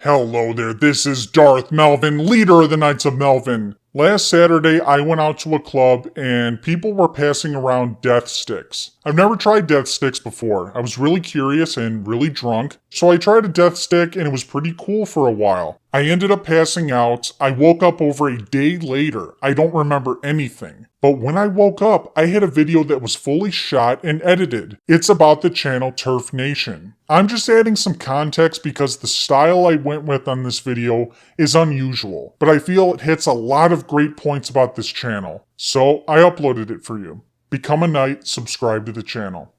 Hello there, this is Darth Melvin, leader of the Knights of Melvin. Last Saturday, I went out to a club and people were passing around death sticks. I've never tried death sticks before. I was really curious and really drunk, so I tried a death stick and it was pretty cool for a while. I ended up passing out. I woke up over a day later. I don't remember anything. But when I woke up, I had a video that was fully shot and edited. It's about the channel TurfNation. I'm just adding some context because the style I went with on this video is unusual, but I feel it hits a lot of great points about this channel. So I uploaded it for you. Become a knight, subscribe to the channel.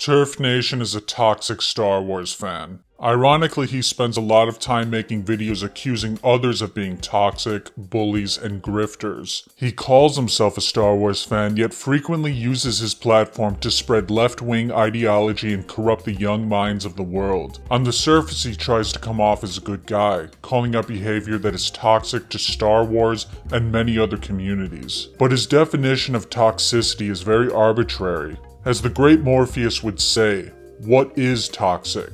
TurfNation is a toxic Star Wars fan. Ironically, he spends a lot of time making videos accusing others of being toxic, bullies, and grifters. He calls himself a Star Wars fan, yet frequently uses his platform to spread left-wing ideology and corrupt the young minds of the world. On the surface, he tries to come off as a good guy, calling out behavior that is toxic to Star Wars and many other communities. But his definition of toxicity is very arbitrary. As the great Morpheus would say, what is toxic?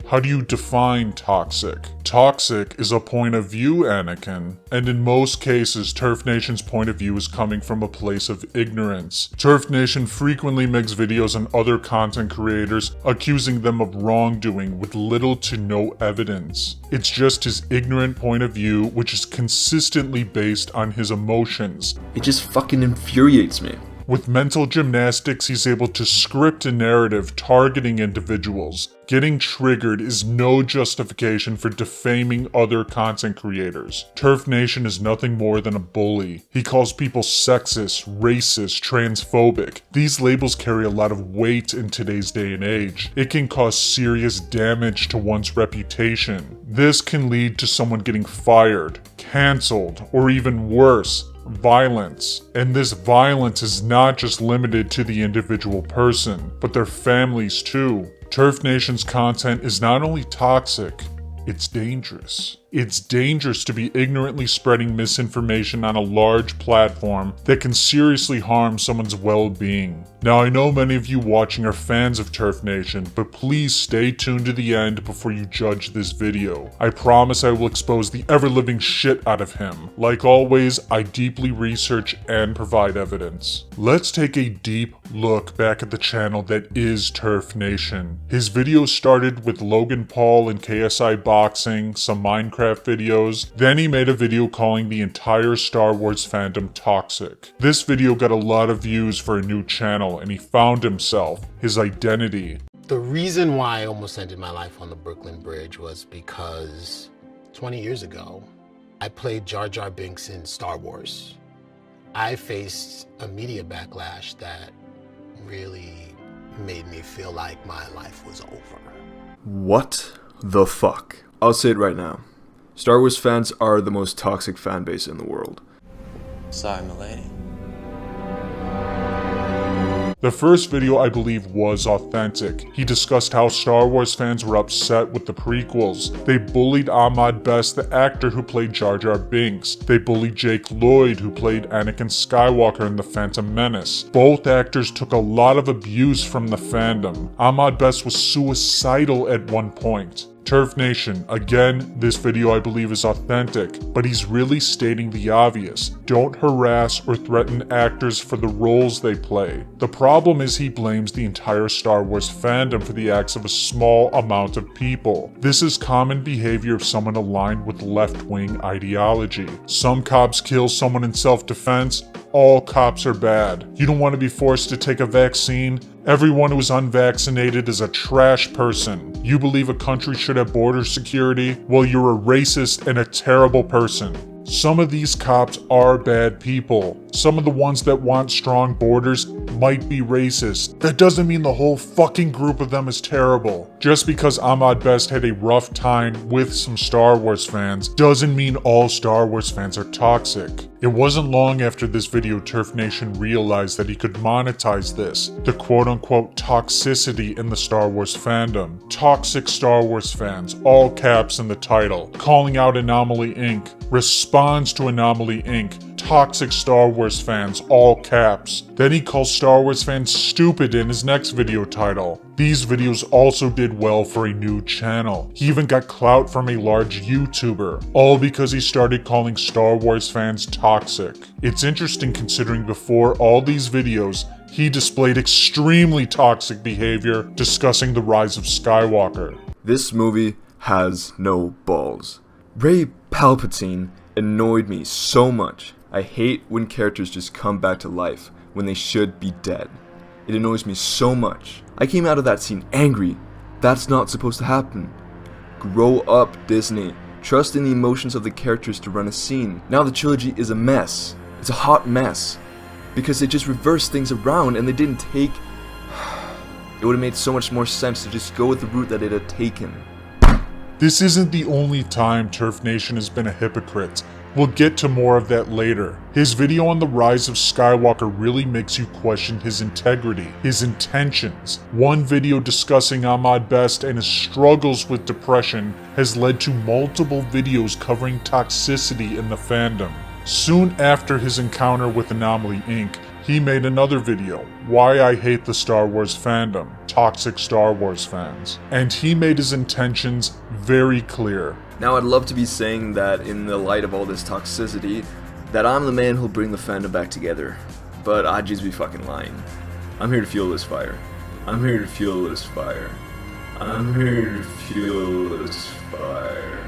How do you define toxic? Toxic is a point of view, Anakin, and in most cases, TurfNation's point of view is coming from a place of ignorance. TurfNation frequently makes videos on other content creators, accusing them of wrongdoing with little to no evidence. It's just his ignorant point of view, which is consistently based on his emotions. It just fucking infuriates me. With mental gymnastics, he's able to script a narrative targeting individuals. Getting triggered is no justification for defaming other content creators. TurfNation is nothing more than a bully. He calls people sexist, racist, transphobic. These labels carry a lot of weight in today's day and age. It can cause serious damage to one's reputation. This can lead to someone getting fired, cancelled, or even worse, violence. And this violence is not just limited to the individual person, but their families too. TurfNation's content is not only toxic, it's dangerous. It's dangerous to be ignorantly spreading misinformation on a large platform that can seriously harm someone's well-being. Now, I know many of you watching are fans of TurfNation, but please stay tuned to the end before you judge this video. I promise I will expose the ever-living shit out of him. Like always, I deeply research and provide evidence. Let's take a deep look back at the channel that is TurfNation. His videos started with Logan Paul and KSI boxing, some Minecraft videos, then he made a video calling the entire Star Wars fandom toxic. This video got a lot of views for a new channel and he found himself, his identity. The reason why I almost ended my life on the Brooklyn Bridge was because 20 years ago, I played Jar Jar Binks in Star Wars. I faced a media backlash that really made me feel like my life was over. What the fuck? I'll say it right now. Star Wars fans are the most toxic fan base in the world. Sorry, milady. The first video, I believe, was authentic. He discussed how Star Wars fans were upset with the prequels. They bullied Ahmad Best, the actor who played Jar Jar Binks. They bullied Jake Lloyd, who played Anakin Skywalker in The Phantom Menace. Both actors took a lot of abuse from the fandom. Ahmad Best was suicidal at one point. TurfNation, again, this video I believe is authentic, but he's really stating the obvious. Don't harass or threaten actors for the roles they play. The problem is he blames the entire Star Wars fandom for the acts of a small amount of people. This is common behavior of someone aligned with left-wing ideology. Some cops kill someone in self-defense. All cops are bad. You don't want to be forced to take a vaccine? Everyone who is unvaccinated is a trash person. You believe a country should have border security? Well, you're a racist and a terrible person. Some of these cops are bad people. Some of the ones that want strong borders might be racist. That doesn't mean the whole fucking group of them is terrible. Just because Ahmad Best had a rough time with some Star Wars fans doesn't mean all Star Wars fans are toxic. It wasn't long after this video TurfNation realized that he could monetize this, the quote-unquote toxicity in the Star Wars fandom. Toxic Star Wars fans, all caps in the title, calling out Anomaly Inc., responds to Anomaly Inc., toxic Star Wars fans, all caps. Then he calls Star Wars fans stupid in his next video title. These videos also did well for a new channel. He even got clout from a large YouTuber, all because he started calling Star Wars fans toxic. It's interesting considering before all these videos, he displayed extremely toxic behavior discussing the rise of Skywalker. This movie has no balls. Rey Palpatine annoyed me so much. I hate when characters just come back to life when they should be dead. It annoys me so much. I came out of that scene angry. That's not supposed to happen. Grow up, Disney. Trust in the emotions of the characters to run a scene. Now the trilogy is a mess. It's a hot mess. Because they just reversed things around and they didn't take... It would have made so much more sense to just go with the route that it had taken. This isn't the only time TurfNation has been a hypocrite. We'll get to more of that later. His video on the rise of Skywalker really makes you question his integrity, his intentions. One video discussing Ahmad Best and his struggles with depression has led to multiple videos covering toxicity in the fandom. Soon after his encounter with Anomaly Inc., he made another video, Why I Hate the Star Wars Fandom, Toxic Star Wars Fans. And he made his intentions very clear. Now I'd love to be saying that in the light of all this toxicity, that I'm the man who'll bring the fandom back together. But I'd just be fucking lying. I'm here to fuel this fire. I'm here to fuel this fire. I'm here to fuel this fire.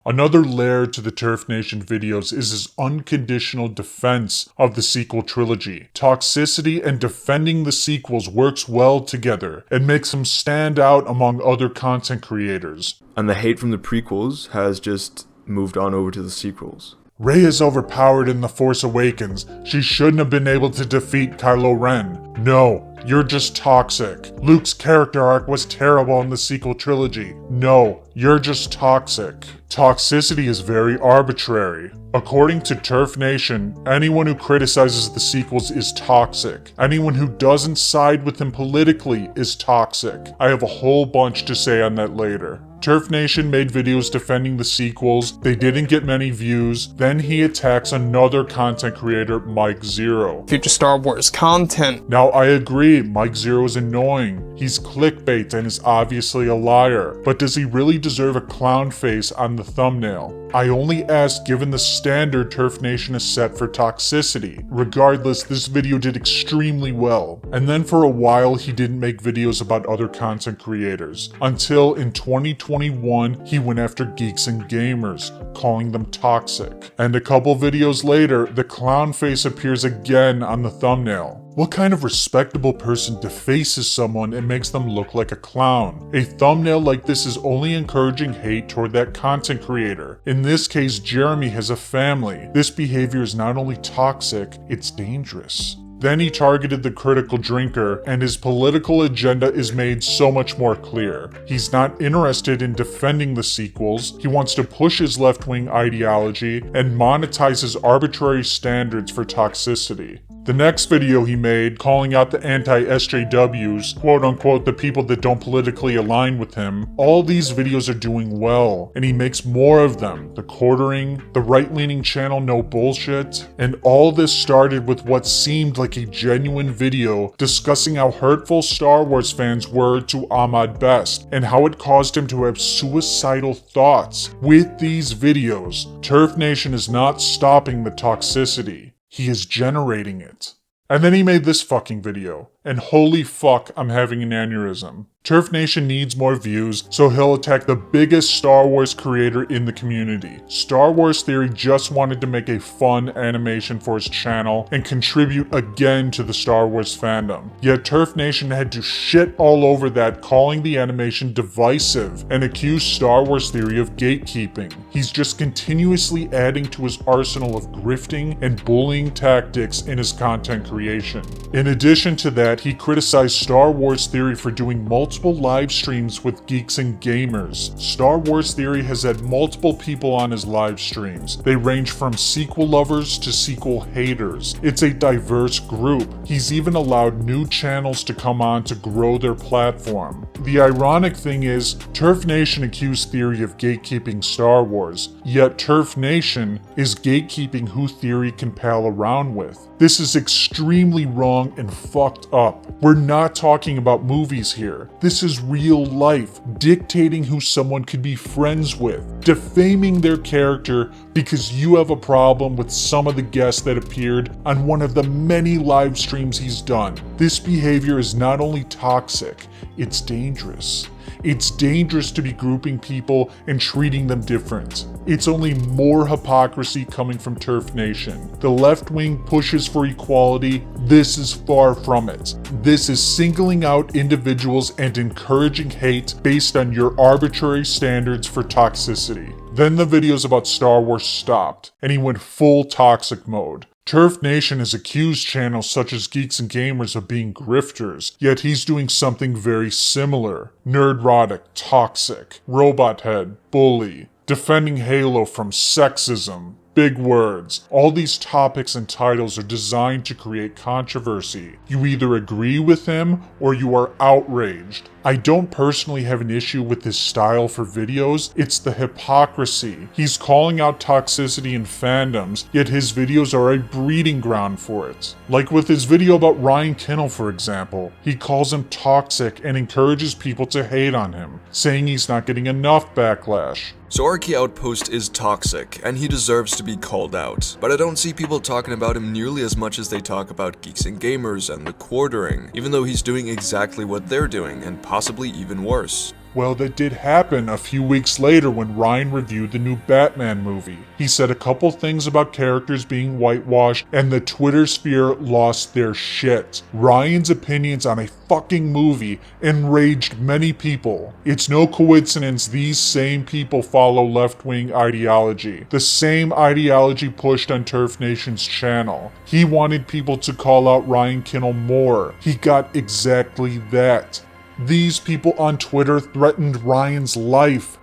Another layer to the TurfNation videos is his unconditional defense of the sequel trilogy. Toxicity and defending the sequels works well together and makes him stand out among other content creators. And the hate from the prequels has just moved on over to the sequels. Rey is overpowered in The Force Awakens. She shouldn't have been able to defeat Kylo Ren. No, you're just toxic. Luke's character arc was terrible in the sequel trilogy. No, you're just toxic. Toxicity is very arbitrary. According to TurfNation, anyone who criticizes the sequels is toxic. Anyone who doesn't side with him politically is toxic. I have a whole bunch to say on that later. TurfNation made videos defending the sequels. They didn't get many views. Then he attacks another content creator, Mike Zero. Future Star Wars content. Now I agree, Mike Zero is annoying. He's clickbait and is obviously a liar. But does he really deserve a clown face on the thumbnail? I only ask given the standard TurfNation has set for toxicity. Regardless, this video did extremely well. And then for a while he didn't make videos about other content creators. Until in 2021, he went after geeks and gamers, calling them toxic. And a couple videos later, the clown face appears again on the thumbnail. What kind of respectable person defaces someone and makes them look like a clown? A thumbnail like this is only encouraging hate toward that content creator. In this case, Jeremy has a family. This behavior is not only toxic, it's dangerous. Then he targeted the critical drinker, and his political agenda is made so much more clear. He's not interested in defending the sequels, he wants to push his left-wing ideology and monetize his arbitrary standards for toxicity. The next video he made, calling out the anti-SJWs, quote-unquote the people that don't politically align with him, all these videos are doing well, and he makes more of them. The quartering, the right-leaning channel No Bullshit, and all this started with what seemed like a genuine video discussing how hurtful Star Wars fans were to Ahmad Best, and how it caused him to have suicidal thoughts. With these videos, TurfNation is not stopping the toxicity. He is generating it. And then he made this fucking video. and holy fuck, I'm having an aneurysm. TurfNation needs more views, so he'll attack the biggest Star Wars creator in the community. Star Wars Theory just wanted to make a fun animation for his channel and contribute again to the Star Wars fandom. Yet TurfNation had to shit all over that, calling the animation divisive and accuse Star Wars Theory of gatekeeping. He's just continuously adding to his arsenal of grifting and bullying tactics in his content creation. In addition to that, he criticized Star Wars Theory for doing multiple live streams with geeks and gamers. Star Wars Theory has had multiple people on his live streams. They range from sequel lovers to sequel haters. It's a diverse group. He's even allowed new channels to come on to grow their platform. The ironic thing is, TurfNation accused Theory of gatekeeping Star Wars, yet TurfNation is gatekeeping who Theory can pal around with. This is extremely wrong and fucked up. We're not talking about movies here. This is real life, dictating who someone could be friends with, defaming their character because you have a problem with some of the guests that appeared on one of the many live streams he's done. This behavior is not only toxic, it's dangerous. It's dangerous to be grouping people and treating them different. It's only more hypocrisy coming from TurfNation. The left wing pushes for equality. This is far from it. This is singling out individuals and encouraging hate based on your arbitrary standards for toxicity. Then the videos about Star Wars stopped, and he went full toxic mode. TurfNation has accused channels such as Geeks and Gamers of being grifters, yet he's doing something very similar. Nerdrotic, toxic, robot head, bully, defending Halo from sexism, big words. All these topics and titles are designed to create controversy. You either agree with him or you are outraged. I don't personally have an issue with his style for videos, it's the hypocrisy. He's calling out toxicity in fandoms, yet his videos are a breeding ground for it. Like with his video about Ryan Kinnell, for example. He calls him toxic and encourages people to hate on him, saying he's not getting enough backlash. So Arky Outpost is toxic, and he deserves to be called out, but I don't see people talking about him nearly as much as they talk about Geeks and Gamers and the Quartering, even though he's doing exactly what they're doing, and possibly even worse. Well, that did happen a few weeks later when Ryan reviewed the new Batman movie. He said a couple things about characters being whitewashed, and the Twitter sphere lost their shit. Ryan's opinions on a fucking movie enraged many people. It's no coincidence these same people follow left-wing ideology. The same ideology pushed on TurfNation's channel. He wanted people to call out Ryan Kinnell more. He got exactly that. These people on Twitter threatened Ryan's life.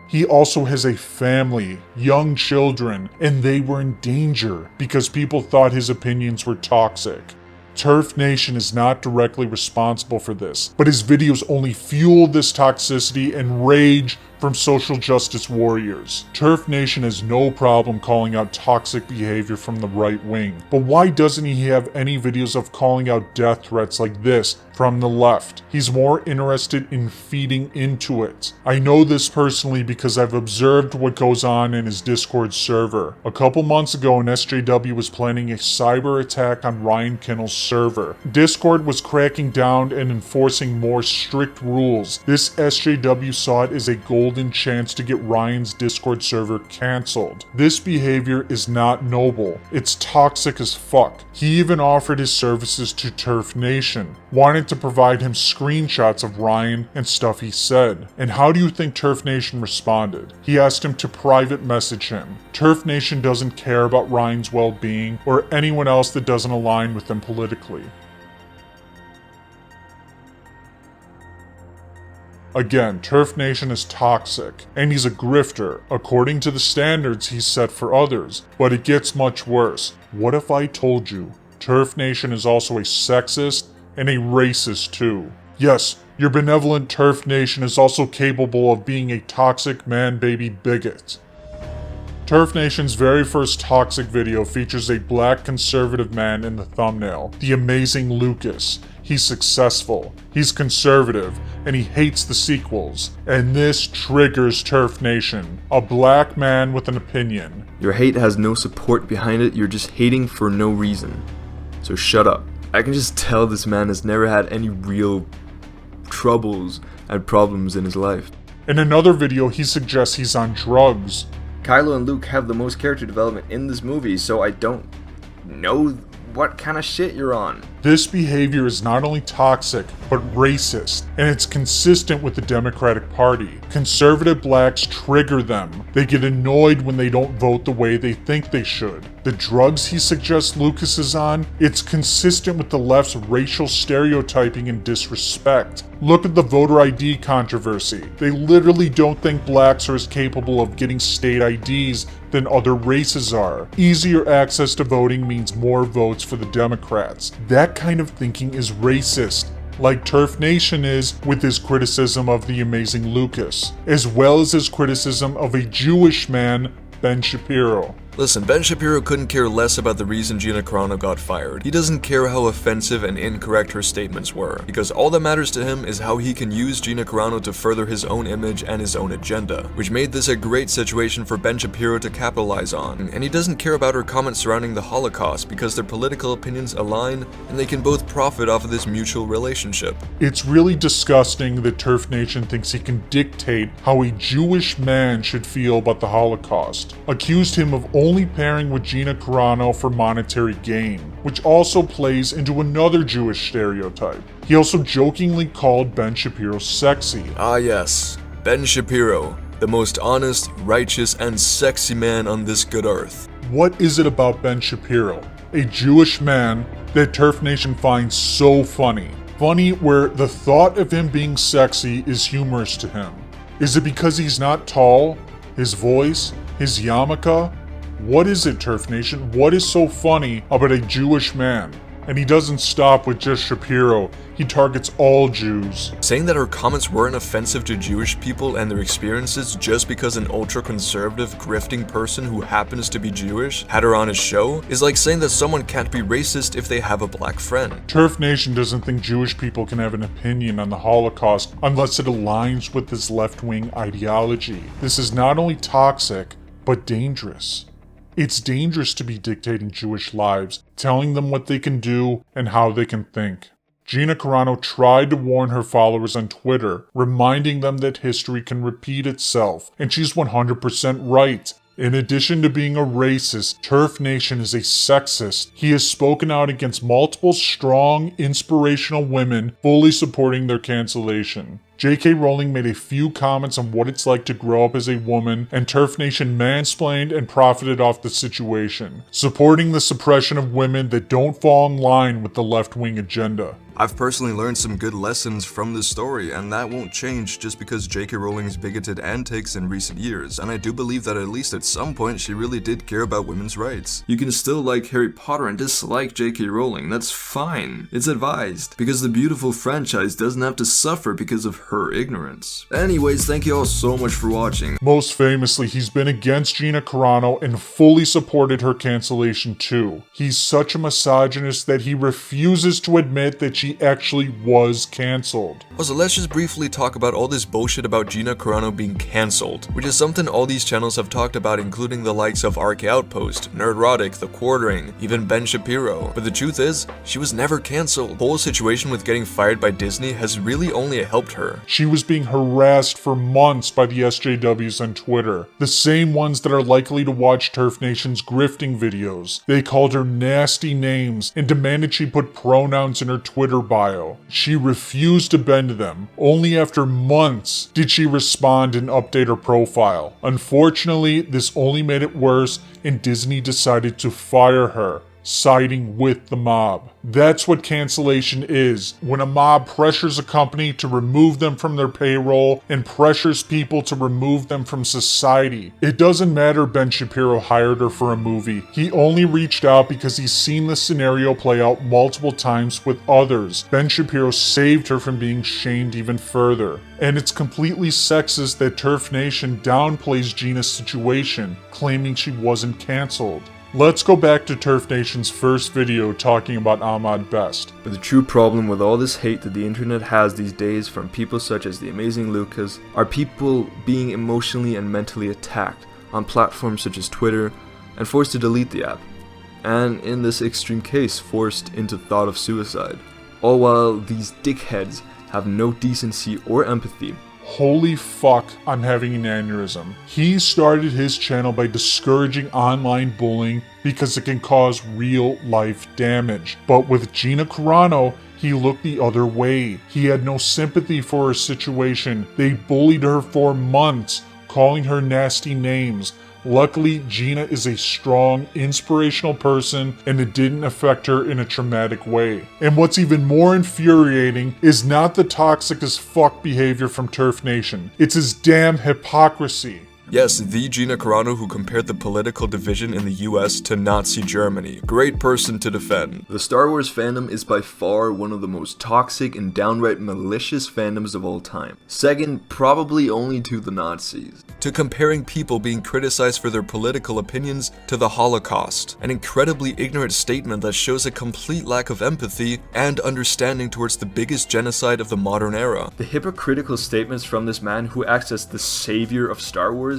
He also has a family, young children, and they were in danger because people thought his opinions were toxic. TurfNation is not directly responsible for this, but his videos only fuel this toxicity and rage from social justice warriors. TurfNation has no problem calling out toxic behavior from the right wing, but why doesn't he have any videos of calling out death threats like this from the left? He's more interested in feeding into it. I know this personally because I've observed what goes on in his Discord server. A couple months ago, an SJW was planning a cyber attack on Ryan Kinnell's server. Discord was cracking down and enforcing more strict rules. This SJW saw it as a golden chance to get Ryan's Discord server cancelled. This behavior is not noble. It's toxic as fuck. He even offered his services to TurfNation, wanted to provide him screenshots of Ryan and stuff he said. And how do you think TurfNation responded? He asked him to private message him. TurfNation doesn't care about Ryan's well-being or anyone else that doesn't align with them politically. Again, TurfNation is toxic, and he's a grifter, according to the standards he's set for others. But it gets much worse. What if I told you TurfNation is also a sexist and a racist too? Yes, your benevolent TurfNation is also capable of being a toxic man-baby bigot. TurfNation's very first toxic video features a black conservative man in the thumbnail, the amazing Lucas. He's successful, he's conservative, and he hates the sequels. And this triggers TurfNation, a black man with an opinion. Your hate has no support behind it, you're just hating for no reason. So shut up. I can just tell this man has never had any real troubles and problems in his life. In another video, he suggests he's on drugs. Kylo and Luke have the most character development in this movie, so I don't know what kind of shit you're on. This behavior is not only toxic, but racist, and it's consistent with the Democratic Party. Conservative blacks trigger them. They get annoyed when they don't vote the way they think they should. The drugs he suggests Lucas is on, it's consistent with the left's racial stereotyping and disrespect. Look at the voter ID controversy. They literally don't think blacks are as capable of getting state IDs than other races are. Easier access to voting means more votes for the Democrats. That kind of thinking is racist, like TurfNation is with his criticism of the amazing Lucas, as well as his criticism of a Jewish man, Ben Shapiro. Listen, Ben Shapiro couldn't care less about the reason Gina Carano got fired. He doesn't care how offensive and incorrect her statements were, because all that matters to him is how he can use Gina Carano to further his own image and his own agenda, which made this a great situation for Ben Shapiro to capitalize on. And he doesn't care about her comments surrounding the Holocaust because their political opinions align and they can both profit off of this mutual relationship. It's really disgusting that TurfNation thinks he can dictate how a Jewish man should feel about the Holocaust. Accused him of only pairing with Gina Carano for monetary gain, which also plays into another Jewish stereotype. He also jokingly called Ben Shapiro sexy. Ah yes, Ben Shapiro, the most honest, righteous, and sexy man on this good earth. What is it about Ben Shapiro, a Jewish man, that TurfNation finds so funny? Funny where the thought of him being sexy is humorous to him. Is it because he's not tall? His voice? His yarmulke? What is it, TurfNation? What is so funny about a Jewish man? And he doesn't stop with just Shapiro, he targets all Jews. Saying that her comments weren't offensive to Jewish people and their experiences just because an ultra-conservative, grifting person who happens to be Jewish had her on his show is like saying that someone can't be racist if they have a black friend. TurfNation doesn't think Jewish people can have an opinion on the Holocaust unless it aligns with his left-wing ideology. This is not only toxic, but dangerous. It's dangerous to be dictating Jewish lives, telling them what they can do and how they can think. Gina Carano tried to warn her followers on Twitter, reminding them that history can repeat itself, and she's 100% right. In addition to being a racist, TurfNation is a sexist. He has spoken out against multiple strong, inspirational women, fully supporting their cancellation. J.K. Rowling made a few comments on what it's like to grow up as a woman, and TurfNation mansplained and profited off the situation, supporting the suppression of women that don't fall in line with the left-wing agenda. I've personally learned some good lessons from this story, and that won't change just because J.K. Rowling's bigoted antics in recent years, and I do believe that at least at some point she really did care about women's rights. You can still like Harry Potter and dislike J.K. Rowling, that's fine. It's advised, because the beautiful franchise doesn't have to suffer because of her ignorance. Anyways, thank you all so much for watching. Most famously, he's been against Gina Carano and fully supported her cancellation too. He's such a misogynist that he refuses to admit that she actually was cancelled. Also, let's just briefly talk about all this bullshit about Gina Carano being cancelled, which is something all these channels have talked about, including the likes of RK Outpost, Nerdrotic, The Quartering, even Ben Shapiro. But the truth is, she was never cancelled. The whole situation with getting fired by Disney has really only helped her. She was being harassed for months by the SJWs on Twitter, the same ones that are likely to watch TurfNation's grifting videos. They called her nasty names and demanded she put pronouns in her Twitter bio. She refused to bend to them. Only after months did she respond and update her profile. Unfortunately, this only made it worse, and Disney decided to fire her, siding with the mob. That's what cancellation is, when a mob pressures a company to remove them from their payroll and pressures people to remove them from society. It doesn't matter Ben Shapiro hired her for a movie. He only reached out because he's seen the scenario play out multiple times with others. Ben Shapiro saved her from being shamed even further. And it's completely sexist that TurfNation downplays Gina's situation, claiming she wasn't cancelled. Let's go back to TurfNation's first video talking about Ahmad Best. But the true problem with all this hate that the internet has these days from people such as the amazing Lucas are people being emotionally and mentally attacked on platforms such as Twitter and forced to delete the app. and in this extreme case, forced into thought of suicide. All while these dickheads have no decency or empathy. Holy fuck, I'm having an aneurysm. He started his channel by discouraging online bullying because it can cause real life damage. But with Gina Carano, he looked the other way. He had no sympathy for her situation. They bullied her for months, calling her nasty names. Luckily, Gina is a strong, inspirational person, and it didn't affect her in a traumatic way. And what's even more infuriating is not the toxic as fuck behavior from TurfNation. It's his damn hypocrisy. Yes, the Gina Carano who compared the political division in the US to Nazi Germany. Great person to defend. The Star Wars fandom is by far one of the most toxic and downright malicious fandoms of all time. Second, probably only to the Nazis. To comparing people being criticized for their political opinions to the Holocaust. An incredibly ignorant statement that shows a complete lack of empathy and understanding towards the biggest genocide of the modern era. The hypocritical statements from this man who acts as the savior of Star Wars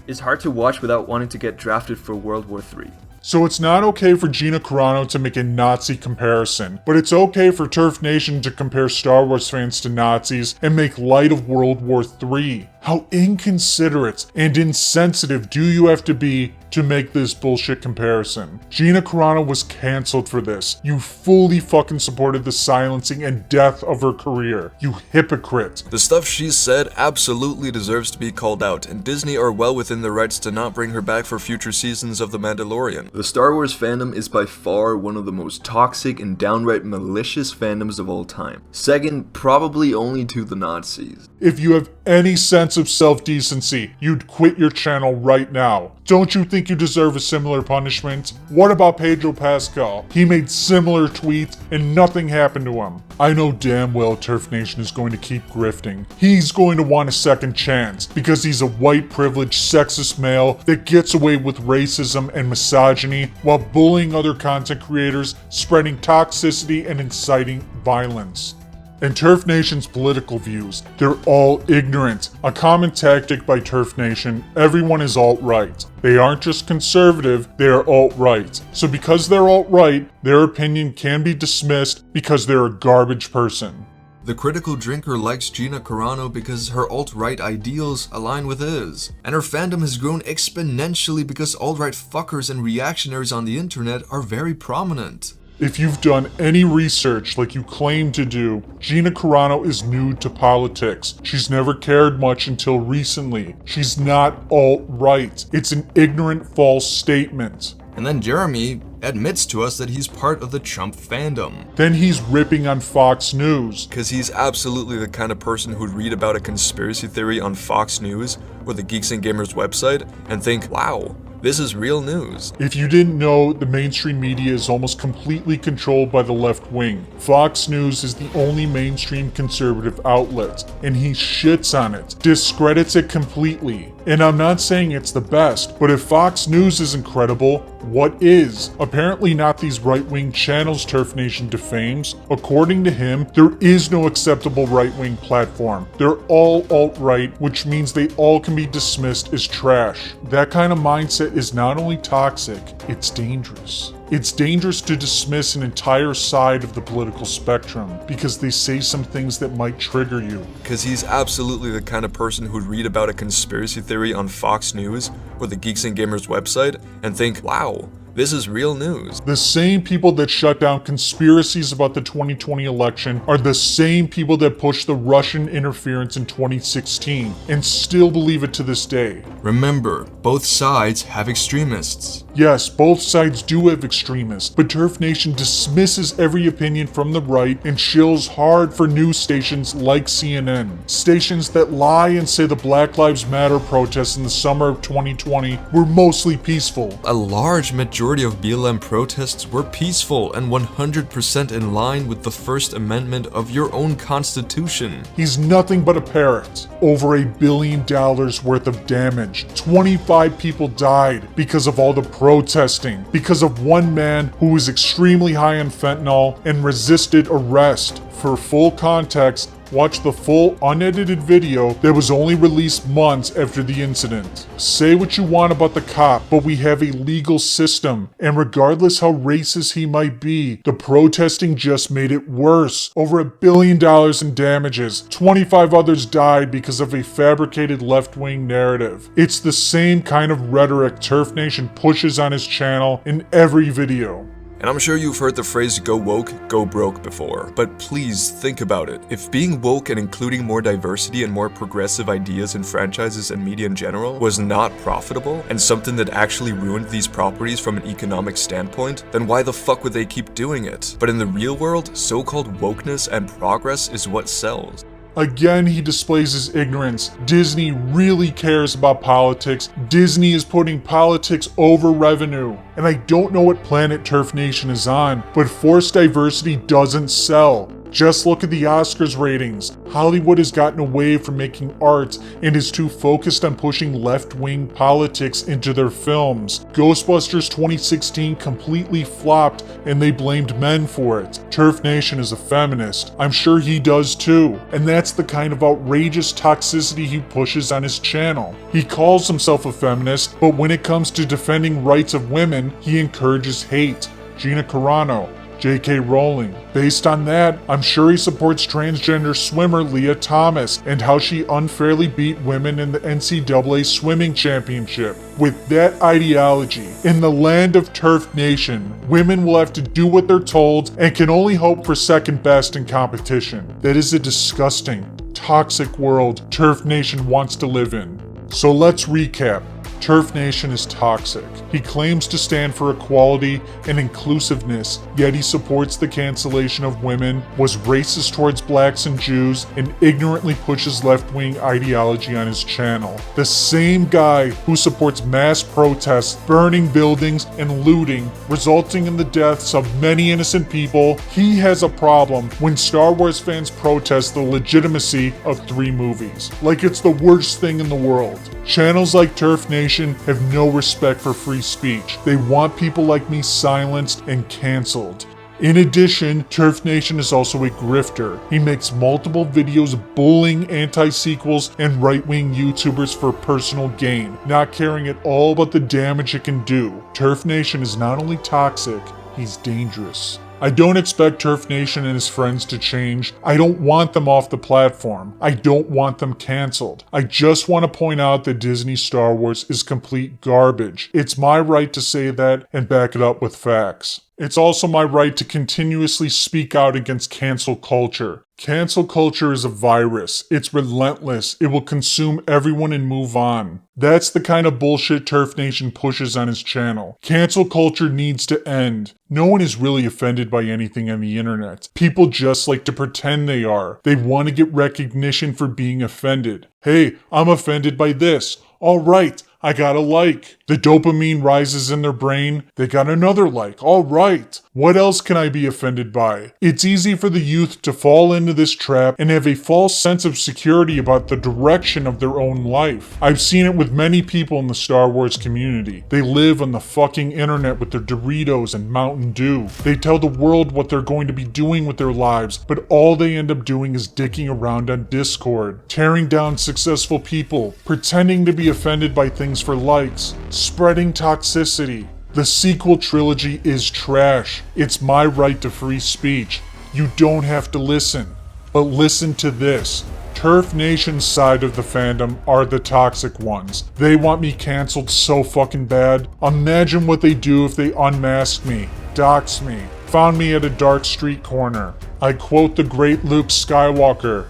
is hard to watch without wanting to get drafted for World War III. So it's not okay for Gina Carano to make a Nazi comparison, but it's okay for TurfNation to compare Star Wars fans to Nazis and make light of World War III. How inconsiderate and insensitive do you have to be to make this bullshit comparison? Gina Carano was cancelled for this. You fully fucking supported the silencing and death of her career. You hypocrite. The stuff she said absolutely deserves to be called out, and Disney are well within their rights to not bring her back for future seasons of The Mandalorian. The Star Wars fandom is by far one of the most toxic and downright malicious fandoms of all time. Second, probably only to the Nazis. If you have any sense of self-decency, you'd quit your channel right now. Don't you think you deserve a similar punishment? What about Pedro Pascal? He made similar tweets and nothing happened to him. I know damn well TurfNation is going to keep grifting. He's going to want a second chance because he's a white privileged sexist male that gets away with racism and misogyny while bullying other content creators, spreading toxicity and inciting violence. And TurfNation's political views, they're all ignorant. A common tactic by TurfNation, everyone is alt-right. They aren't just conservative, they are alt-right. So because they're alt-right, their opinion can be dismissed because they're a garbage person. The critical drinker likes Gina Carano because her alt-right ideals align with his. And her fandom has grown exponentially because alt-right fuckers and reactionaries on the internet are very prominent. If you've done any research like you claim to do, Gina Carano is new to politics. She's never cared much until recently. She's not alt-right. It's an ignorant, false statement. And then Jeremy admits to us that he's part of the Trump fandom. Then he's ripping on Fox News. Because he's absolutely the kind of person who'd read about a conspiracy theory on Fox News or the Geeks and Gamers website and think, wow, this is real news. If you didn't know, the mainstream media is almost completely controlled by the left wing. Fox News is the only mainstream conservative outlet, and he shits on it, discredits it completely. And I'm not saying it's the best, but if Fox News isn't credible, what is? Apparently not these right-wing channels TurfNation defames. According to him, there is no acceptable right-wing platform. They're all alt-right, which means they all can be dismissed as trash. That kind of mindset is not only toxic, it's dangerous. It's dangerous to dismiss an entire side of the political spectrum because they say some things that might trigger you. Because he's absolutely the kind of person who'd read about a conspiracy theory on Fox News or the Geeks and Gamers website and think, wow, this is real news. The same people that shut down conspiracies about the 2020 election are the same people that pushed the Russian interference in 2016 and still believe it to this day. Remember, both sides have extremists. Yes, both sides do have extremists, but TurfNation dismisses every opinion from the right and shills hard for news stations like CNN. Stations that lie and say the Black Lives Matter protests in the summer of 2020 were mostly peaceful. A large majority of BLM protests were peaceful and 100% in line with the First Amendment of your own constitution. He's nothing but a parrot. Over $1 billion worth of damage. 25 people died because of all the protesting. Because of one man who was extremely high on fentanyl and resisted arrest. For full context, Watch the full unedited video that was only released months after the incident. Say what you want about the cop, but we have a legal system, and regardless how racist he might be, the protesting just made it worse. Over $1 billion in damages. 25 others died because of a fabricated left-wing narrative. It's the same kind of rhetoric TurfNation pushes on his channel in every video. And I'm sure you've heard the phrase go woke, go broke before, but please think about it. If being woke and including more diversity and more progressive ideas in franchises and media in general was not profitable and something that actually ruined these properties from an economic standpoint, then why the fuck would they keep doing it? But in the real world, so-called wokeness and progress is what sells. Again, he displays his ignorance. Disney really cares about politics. Disney is putting politics over revenue. And I don't know what planet TurfNation is on, but forced diversity doesn't sell. Just look at the Oscars ratings. Hollywood has gotten away from making art and is too focused on pushing left-wing politics into their films. Ghostbusters 2016 completely flopped and they blamed men for it. TurfNation is a feminist. I'm sure he does too. And that's the kind of outrageous toxicity he pushes on his channel. He calls himself a feminist, but when it comes to defending rights of women, he encourages hate. Gina Carano, J.K. Rowling. Based on that, I'm sure he supports transgender swimmer Leah Thomas and how she unfairly beat women in the NCAA swimming championship. With that ideology, in the land of TurfNation, women will have to do what they're told and can only hope for second best in competition. That is a disgusting, toxic world TurfNation wants to live in. So let's recap. TurfNation is toxic. He claims to stand for equality and inclusiveness, yet he supports the cancellation of women, was racist towards blacks and Jews, and ignorantly pushes left-wing ideology on his channel. The same guy who supports mass protests, burning buildings, and looting, resulting in the deaths of many innocent people, he has a problem when Star Wars fans protest the legitimacy of 3 movies. Like it's the worst thing in the world. Channels like TurfNation have no respect for free speech. They want people like me silenced and cancelled. In addition, TurfNation is also a grifter. He makes multiple videos bullying anti-sequels and right-wing YouTubers for personal gain, not caring at all about the damage it can do. TurfNation is not only toxic, he's dangerous. I don't expect TurfNation and his friends to change. I don't want them off the platform. I don't want them cancelled. I just want to point out that Disney Star Wars is complete garbage. It's my right to say that and back it up with facts. It's also my right to continuously speak out against cancel culture. Cancel culture is a virus. It's relentless. It will consume everyone and move on. That's the kind of bullshit TurfNation pushes on his channel. Cancel culture needs to end. No one is really offended by anything on the internet. People just like to pretend they are. They want to get recognition for being offended. Hey, I'm offended by this. All right, I got a like. The dopamine rises in their brain. They got another like. All right. What else can I be offended by? It's easy for the youth to fall into this trap and have a false sense of security about the direction of their own life. I've seen it with many people in the Star Wars community. They live on the fucking internet with their Doritos and Mountain Dew. They tell the world what they're going to be doing with their lives, but all they end up doing is dicking around on Discord, tearing down successful people, pretending to be offended by things for likes, spreading toxicity. The sequel trilogy is trash. It's my right to free speech. You don't have to listen. But listen to this. TurfNation's side of the fandom are the toxic ones. They want me cancelled so fucking bad. Imagine what they do if they unmasked me, doxed me, found me at a dark street corner. I quote the great Luke Skywalker,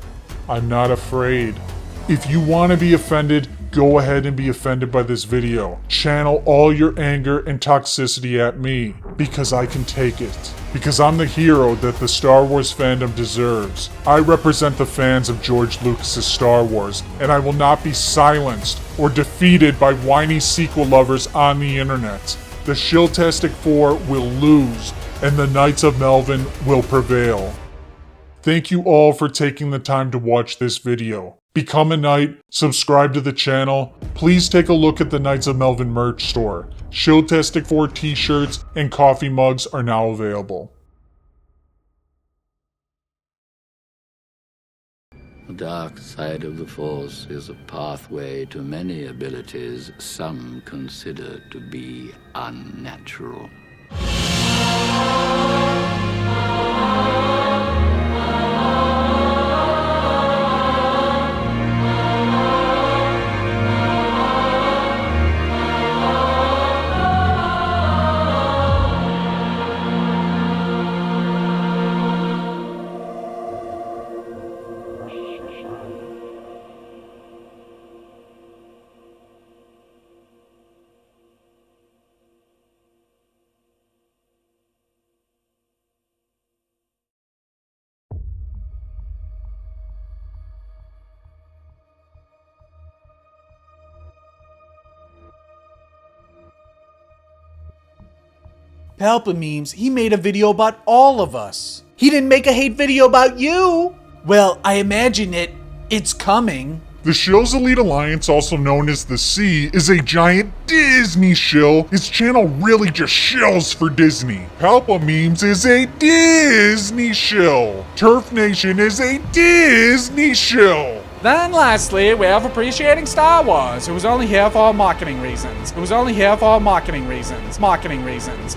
"I'm not afraid." If you want to be offended, go ahead and be offended by this video. Channel all your anger and toxicity at me, because I can take it. Because I'm the hero that the Star Wars fandom deserves. I represent the fans of George Lucas's Star Wars, and I will not be silenced or defeated by whiny sequel lovers on the internet. The Shiltastic 4 will lose, and the Knights of Melvin will prevail. Thank you all for taking the time to watch this video. Become a Knight, subscribe to the channel. Please take a look at the Knights of Melvin merch store. Shiltastic 4 t-shirts and coffee mugs are now available. The dark side of the Force is a pathway to many abilities some consider to be unnatural. Palpa memes, he made a video about all of us. He didn't make a hate video about you. Well, I imagine it's coming. The Shill's Elite Alliance, also known as the C, is a giant Disney shill. His channel really just shills for Disney. Palpa Memes is a Disney shill. TurfNation is a Disney shill. Then lastly, we have Appreciating Star Wars, who was only here for marketing reasons. Marketing reasons.